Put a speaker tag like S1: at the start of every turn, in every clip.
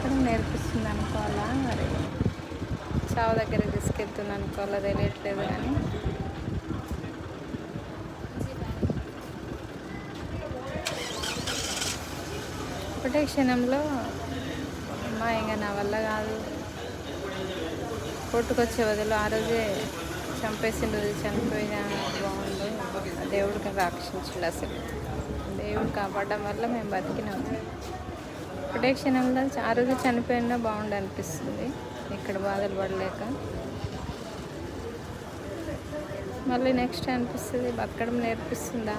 S1: బతకడం నేర్పిస్తుంది అనుకోవాలా, మరి చావు దగ్గరికి తీసుకెళ్తుంది అనుకోవాలా తెలియట్లేదు. కానీ ఒకటే క్షణంలో అమ్మా ఇంకా నా వల్ల కాదు, కొట్టుకొచ్చే బదులు ఆ రోజే చంపేసిన రోజు చనిపోయినా బాగుండు, దేవుడికి రక్షించండి. అసలు దేవుడు కాపాడడం వల్ల మేము బతికినాము. ఒకటే క్షణంలో ఆ రోజు చనిపోయినా బాగుండు అనిపిస్తుంది, ఇక్కడ బాధలు పడలేక. మళ్ళీ నెక్స్ట్ అనిపిస్తుంది బతకడం నేర్పిస్తుందా.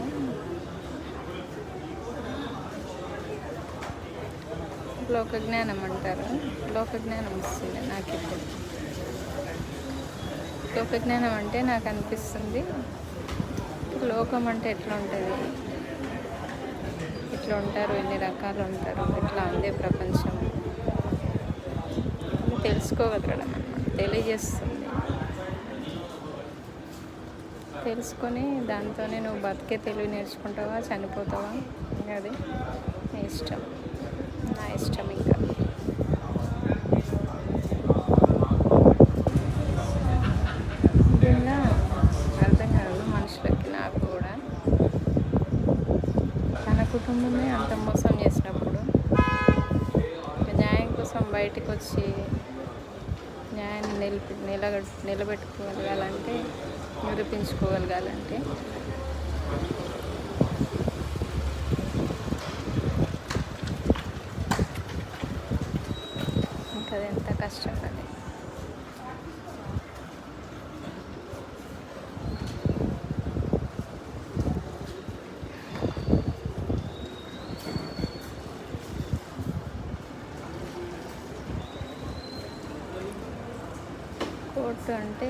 S1: లోక జ్ఞానం అంటారు, లోక జ్ఞానం వస్తుంది నాకు ఇప్పుడు. లోక జ్ఞానం అంటే నాకు అనిపిస్తుంది లోకం అంటే ఎట్లా ఉంటుంది, ఇట్లా ఉంటారు, ఎన్ని రకాలు ఉంటారు, ఇట్లా ఉంది ప్రపంచం తెలుసుకోగలగడం అన్నమాట, తెలియజేస్తుంది. తెలుసుకొని దాంతోనే నువ్వు బతికే తెలివి నేర్చుకుంటావా, చనిపోతావా, అది నీ ఇష్టం, నా ఇష్టం. ఇంకా నిజంగా అర్థం కాదు మనుషులకి, నాకు కూడా. తన కుటుంబమే అంత మోసం చేసినప్పుడు న్యాయం కోసం బయటకు వచ్చి న్యాయాన్ని నిలబెట్టుకోగలగాలంటే, నిరూపించుకోగలగాలంటే ఇంకా అది ఎంత కష్టం. అది కోర్టు అంటే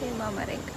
S1: ఏమో మరి ఇంకా